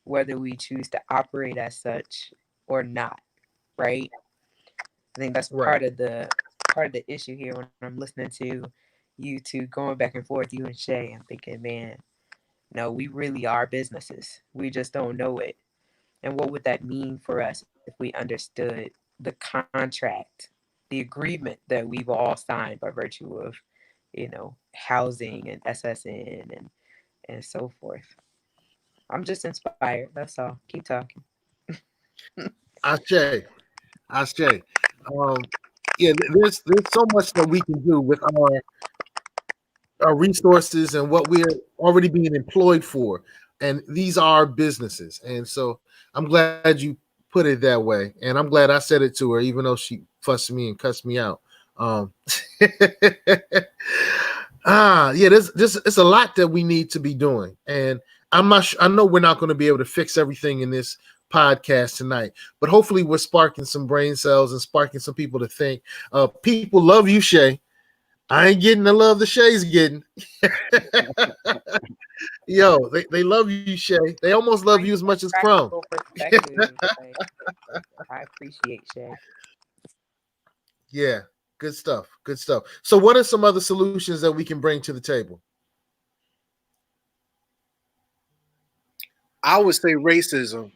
whether we choose to operate as such or not. Right. I think that's part of the issue here when I'm listening to you two going back and forth, you and Shay. I'm thinking, man, no, we really are businesses. We just don't know it. And what would that mean for us if we understood the contract, the agreement that we've all signed by virtue of, housing and SSN and so forth? I'm just inspired. That's all. Keep talking. Ashe. Yeah, there's so much that we can do with our resources and what we're already being employed for. And these are businesses. And so I'm glad you put it that way. And I'm glad I said it to her, even though she fussed me and cussed me out. It's a lot that we need to be doing. And I know we're not going to be able to fix everything in this podcast tonight, but hopefully we're sparking some brain cells and sparking some people to think. People love you, Shay. I ain't getting the love the Shay's getting. Yo, they love you, Shay. They almost love you as much as Chrome. I appreciate Shay. Yeah, good stuff. So what are some other solutions that we can bring to the table? I would say racism.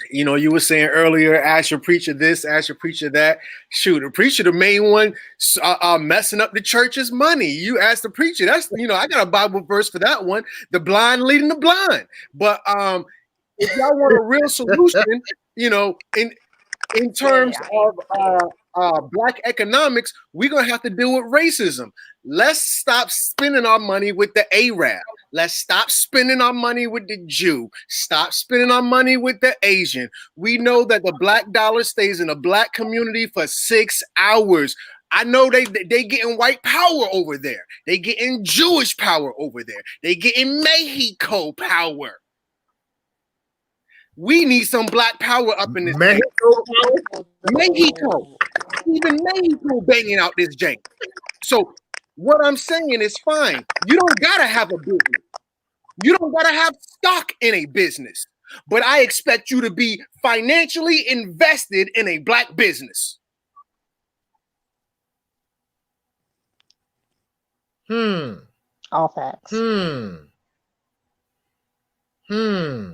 You were saying earlier, ask your preacher this, ask your preacher that. Shoot, the preacher, the main one, messing up the church's money. You ask the preacher. That's, I got a Bible verse for that one. The blind leading the blind. But if y'all want a real solution, in terms of Black economics, we're going to have to deal with racism. Let's stop spending our money with the Arab. Let's stop spending our money with the Jew. Stop spending our money with the Asian. We know that the Black dollar stays in the Black community for 6 hours. I know they getting white power over there. They getting Jewish power over there. They getting Mexico power. We need some Black power up in this Mexico. Even Mexico banging out this jank. So what I'm saying is fine. You don't gotta have a business. You don't gotta have stock in a business, but I expect you to be financially invested in a black business. All facts. Hmm. Hmm.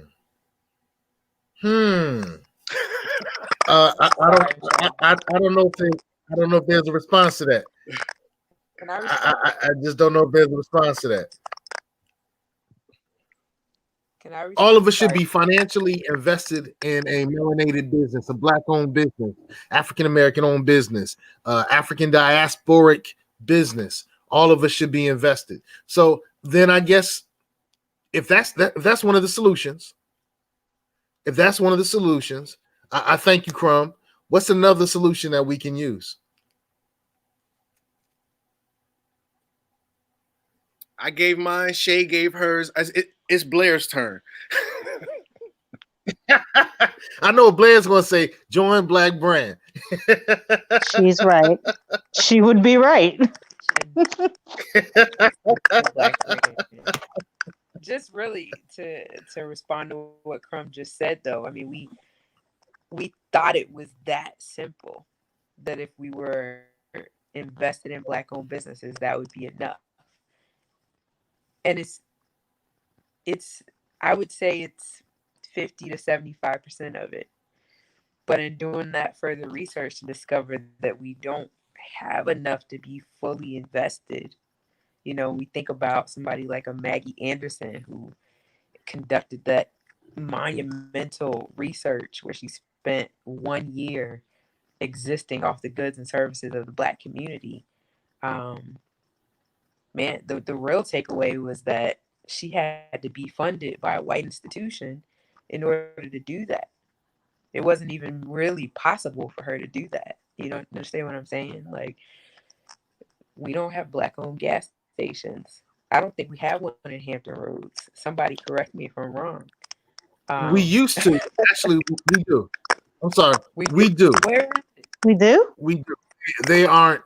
Hmm. I don't know if I don't know if there's a response to that. Can I respond? I just don't know if there's a response to that. Can I All respond? of us should Sorry. be financially invested in a melanated business, a black-owned business, African-American-owned business, African diasporic business. All of us should be invested. So then, I guess if that's one of the solutions, I thank you, Crumb. What's another solution that we can use? I gave mine. Shay gave hers. It's Blair's turn. I know Blair's going to say join Black Brand. She's right. She would be right. Black brand. Just really to respond to what Crumb just said, though. I mean, we thought it was that simple, that if we were invested in black-owned businesses, that would be enough. And it's I would say it's 50 to 75% of it. But in doing that further research to discover that we don't have enough to be fully invested. You know, we think about somebody like a Maggie Anderson who conducted that monumental research where she spent 1 year existing off the goods and services of the Black community. Um, Man, the real takeaway was that she had to be funded by a white institution in order to do that. It wasn't even really possible for her to do that. You don't understand what I'm saying? Like, we don't have black owned gas stations. I don't think we have one in Hampton Roads. Somebody correct me if I'm wrong. We used to. Actually, we do. I'm sorry. We do. Where? We do? We do. They aren't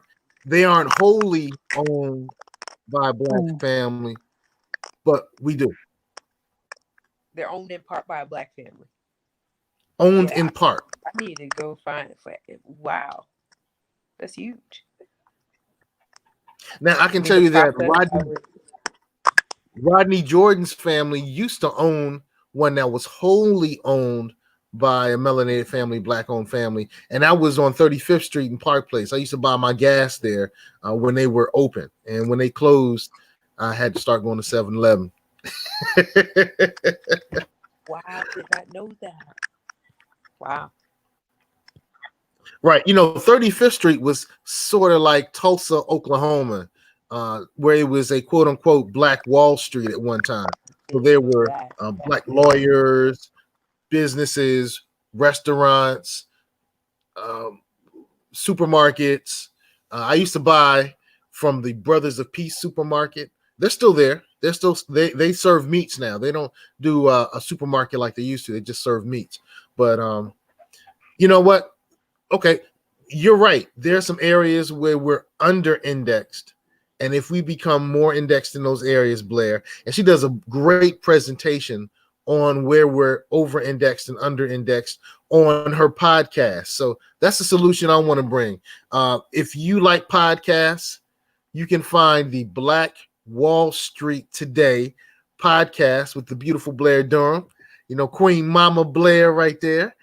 wholly owned by a black family, but we do. They're owned in part by a black family. Owned in part. I need to go find it. Wow. That's huge. Now I can tell you that Rodney Jordan's family used to own one that was wholly owned by a melanated family, black-owned family, and that was on 35th Street in Park Place. I used to buy my gas there when they were open, and when they closed, I had to start going to 7-Eleven. Wow, I did not know that. Wow. Right. 35th Street was sort of like Tulsa, Oklahoma, where it was a quote unquote Black Wall Street at one time. So there were black lawyers, businesses, restaurants, supermarkets. I used to buy from the Brothers of Peace supermarket. They're still there. They serve meats now. They don't do a supermarket like they used to. They just serve meats. But you know what? Okay, you're right. There are some areas where we're under indexed. And if we become more indexed in those areas, Blair, and she does a great presentation on where we're over indexed and under indexed on her podcast. So that's the solution I want to bring. If you like podcasts, you can find the Black Wall Street Today podcast with the beautiful Blair Durham, Queen Mama Blair right there.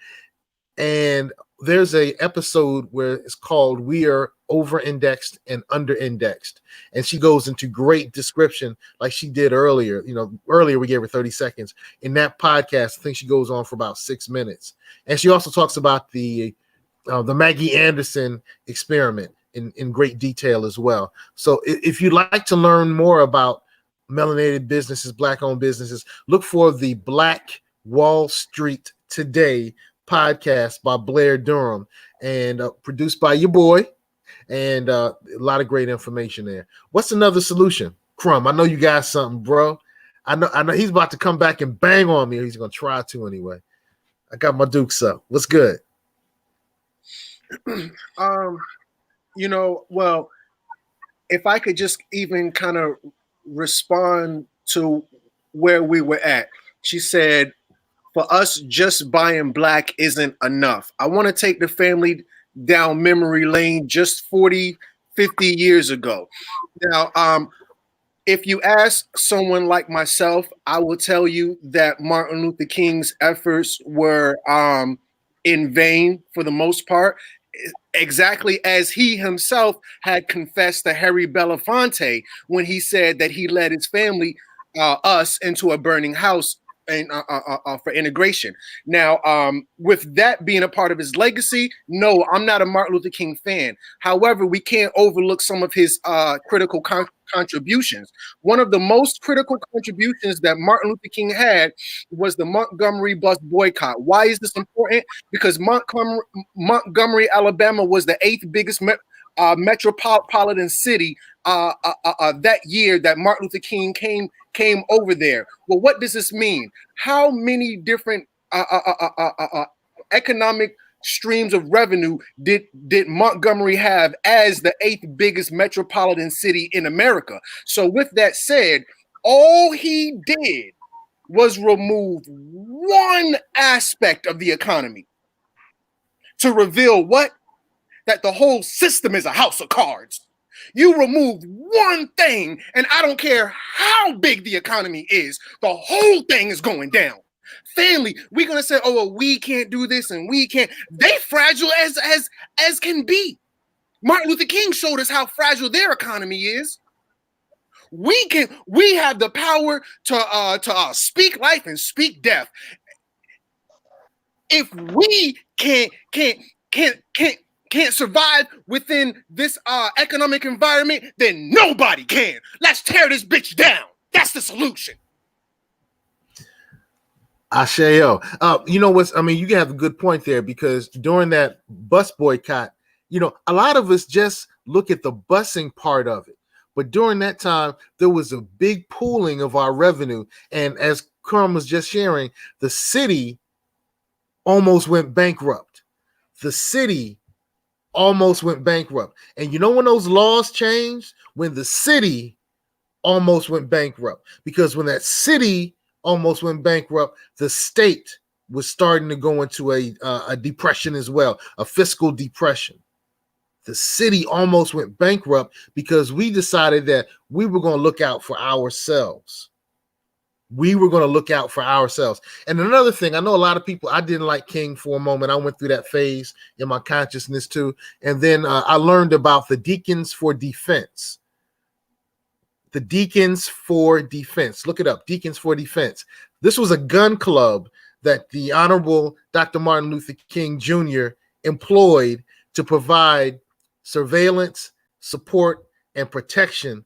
And there's a episode where it's called "We Are Over Indexed and Under Indexed," and she goes into great description like she did earlier. Earlier we gave her 30 seconds. In that podcast, I think she goes on for about 6 minutes, and she also talks about the Maggie Anderson experiment in great detail as well. So if you'd like to learn more about melanated businesses, black-owned businesses, look for the Black Wall Street Today podcast by Blair Durham, and produced by your boy, and a lot of great information there. What's another solution? Crumb, I know you got something, bro. I know he's about to come back and bang on me, or he's gonna try to anyway. I got my dukes up. What's good? Well, if I could just even kind of respond to where we were at. She said, for us, just buying black isn't enough. I want to take the family down memory lane just 40, 50 years ago. Now, if you ask someone like myself, I will tell you that Martin Luther King's efforts were in vain for the most part, exactly as he himself had confessed to Harry Belafonte when he said that he led his family, us, into a burning house and for integration. Now, with that being a part of his legacy, no, I'm not a Martin Luther King fan. However, we can't overlook some of his critical contributions. One of the most critical contributions that Martin Luther King had was the Montgomery bus boycott. Why is this important? Because Montgomery, Alabama was the 8th biggest metropolitan city that year that Martin Luther King came over there. Well, what does this mean? How many different economic streams of revenue did Montgomery have as the 8th biggest metropolitan city in America? So with that said, all he did was remove one aspect of the economy to reveal what? That the whole system is a house of cards. You remove one thing, and I don't care how big the economy is, the whole thing is going down. Family, we're gonna say, oh, well, we can't do this and we can't. They fragile as can be. Martin Luther King showed us how fragile their economy is. We have the power to speak life and speak death. If we can't survive within this economic environment, then nobody can. Let's tear this bitch down. That's the solution. Asheo. You know what's, I mean, you have a good point there, because during that bus boycott, you know, a lot of us just look at the busing part of it. But during that time, there was a big pooling of our revenue. And as Carm was just sharing, the city almost went bankrupt. The city almost went bankrupt. And you know when those laws changed? When the city almost went bankrupt. Because when that city almost went bankrupt, the state was starting to go into a depression as well, a fiscal depression. The city almost went bankrupt because we decided that we were going to look out for ourselves. We were going to look out for ourselves. And another thing, I know a lot of people, I didn't like King for a moment. I went through that phase in my consciousness too. And then I learned about the Deacons for Defense. The Deacons for Defense. Look it up, Deacons for Defense. This was a gun club that the Honorable Dr. Martin Luther King Jr. employed to provide surveillance, support, and protection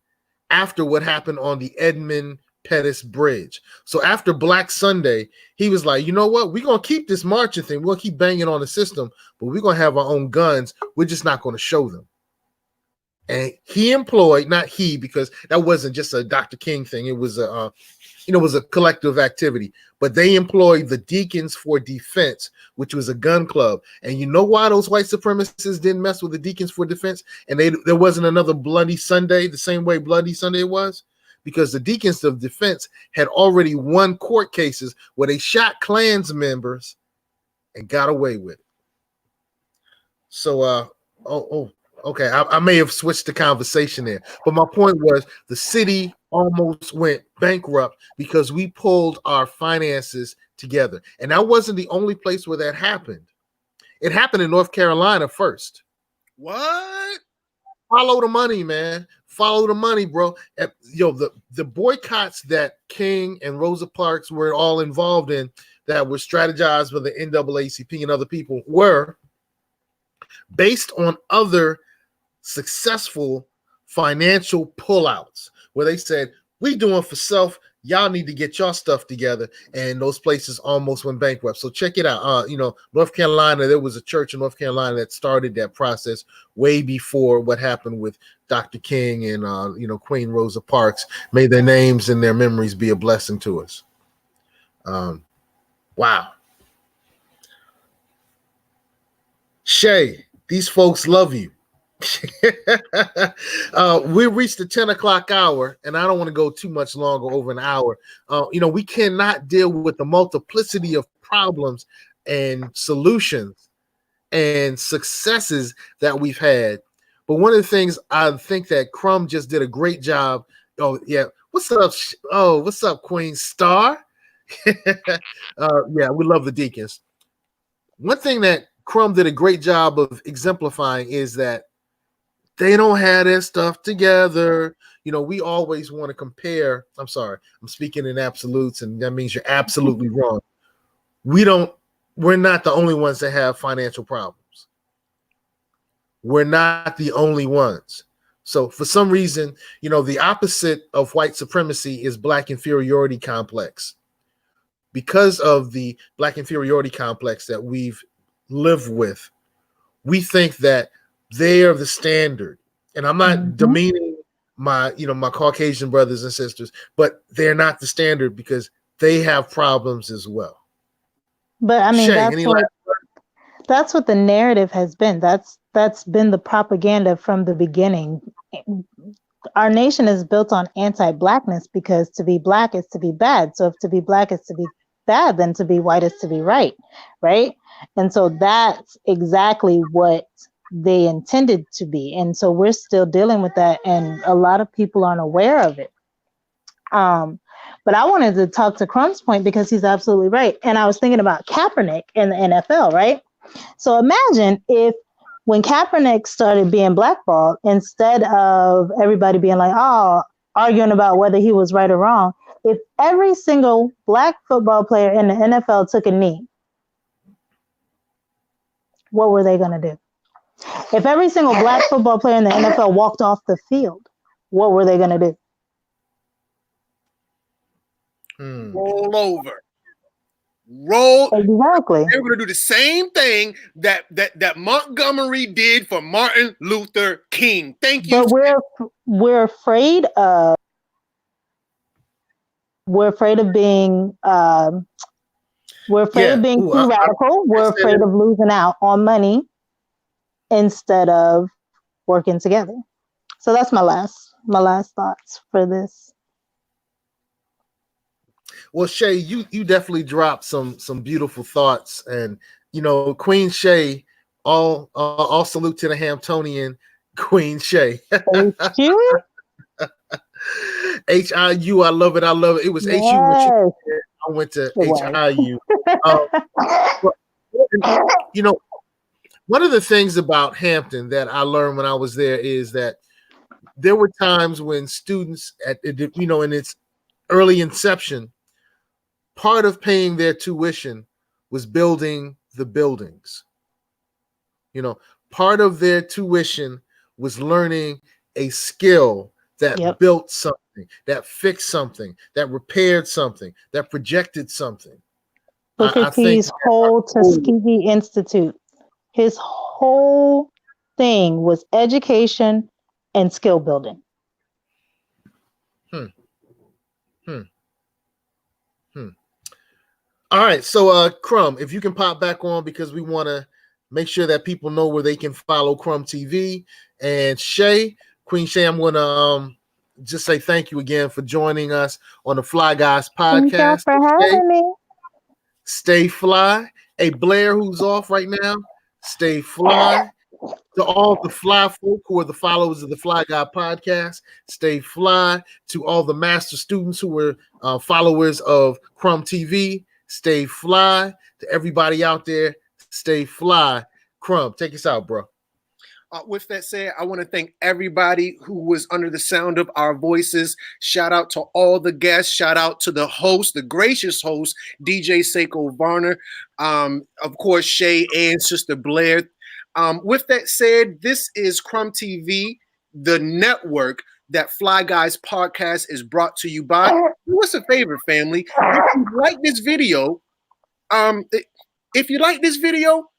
after what happened on the Edmund Pettus Bridge. So after Black Sunday, he was like, you know what? We're going to keep this marching thing. We're going to keep banging on the system, but we're going to have our own guns. We're just not going to show them. And he employed, not he, because that wasn't just a Dr. King thing. It was it was a collective activity, but they employed the Deacons for Defense, which was a gun club. And you know why those white supremacists didn't mess with the Deacons for Defense? And there wasn't another Bloody Sunday, the same way Bloody Sunday was? Because the Deacons of Defense had already won court cases where they shot Klans members and got away with it. So, okay, I may have switched the conversation there, but my point was the city almost went bankrupt because we pulled our finances together. And that wasn't the only place where that happened. It happened in North Carolina first. What? Follow the money, man. Follow the money, bro. The boycotts that King and Rosa Parks were all involved in that were strategized by the NAACP and other people were based on other successful financial pullouts where they said, we doing for self, y'all need to get your stuff together. And those places almost went bankrupt. So check it out. North Carolina, there was a church in North Carolina that started that process way before what happened with Dr. King and Queen Rosa Parks. May their names and their memories be a blessing to us. Wow. Shay, these folks love you. We reached the 10 o'clock hour, and I don't want to go too much longer, over an hour. We cannot deal with the multiplicity of problems and solutions and successes that we've had. But one of the things I think that Crumb just did a great job. Oh, yeah. What's up? Oh, what's up, Queen Star? Yeah, we love the Deacons. One thing that Crumb did a great job of exemplifying is that they don't have their stuff together. We always want to compare. I'm sorry, I'm speaking in absolutes, and that means you're absolutely wrong. We're not the only ones that have financial problems. We're not the only ones. So for some reason, the opposite of white supremacy is black inferiority complex. Because of the black inferiority complex that we've lived with, we think that they are the standard. And I'm not demeaning my Caucasian brothers and sisters, but they're not the standard because they have problems as well. But I mean, Shay, that's what the narrative has been. That's been the propaganda from the beginning. Our nation is built on anti-blackness because to be black is to be bad. So if to be black is to be bad, then to be white is to be right? And so that's exactly what they intended to be. And so we're still dealing with that, and a lot of people aren't aware of it. But I wanted to talk to Crumb's point because he's absolutely right. And I was thinking about Kaepernick in the NFL, right? So imagine if when Kaepernick started being blackballed, instead of everybody being like, oh, arguing about whether he was right or wrong, if every single black football player in the NFL took a knee, what were they going to do? If every single black football player in the NFL walked off the field, what were they going to do? Roll over. Exactly. They were going to do the same thing that Montgomery did for Martin Luther King. Thank you. But we're afraid of being of being too radical. We're afraid of losing out on money instead of working together. So that's my last thoughts for this. Well, Shay, you definitely dropped some beautiful thoughts, and Queen Shay, all salute to the Hamptonian Queen Shay. HIU, I love it. It was HU. I went to HIU. One of the things about Hampton that I learned when I was there is that there were times when students in its early inception, part of paying their tuition was building the buildings. Part of their tuition was learning a skill that built something, that fixed something, that repaired something, that projected something. Booker T's whole Tuskegee Institute, his whole thing was education and skill building. All right, so Crumb, if you can pop back on, because we want to make sure that people know where they can follow Crumb TV. And Shay, Queen Shay, I'm going to just say thank you again for joining us on the Fly Guys podcast. Thank you for having me. Stay fly. Hey, Blair, who's off right now, stay fly. To all the fly folk who are the followers of the Fly Guy podcast, stay fly. To all the master students who were followers of Crumb TV, stay fly. To everybody out there, stay fly. Crumb, take us out, bro. With that said, I want to thank everybody who was under the sound of our voices. Shout out to all the guests. Shout out to the host, the gracious host, DJ Seiko Varner. Of course, Shay and Sister Blair. With that said, this is Crumb TV, the network that Fly Guys podcast is brought to you by. Do us a favor, family. If you like this video,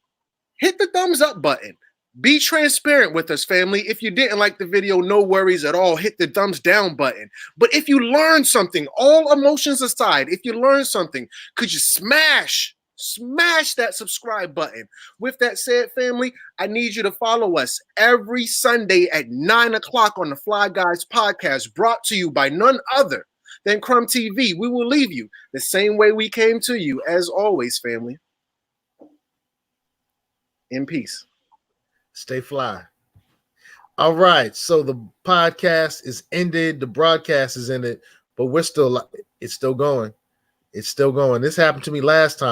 hit the thumbs up button. Be transparent with us, family. If you didn't like the video, no worries at all. Hit the thumbs down button. But if you learned something, all emotions aside, if you learned something, could you smash smash that subscribe button. With that said, family, I need you to follow us every Sunday at 9 o'clock on the Fly Guys podcast, brought to you by none other than Crumb TV. We will leave you the same way we came to you, as always, family. In peace. Stay fly. All right. So the podcast is ended. The broadcast is ended, but it's still going. It's still going. This happened to me last time.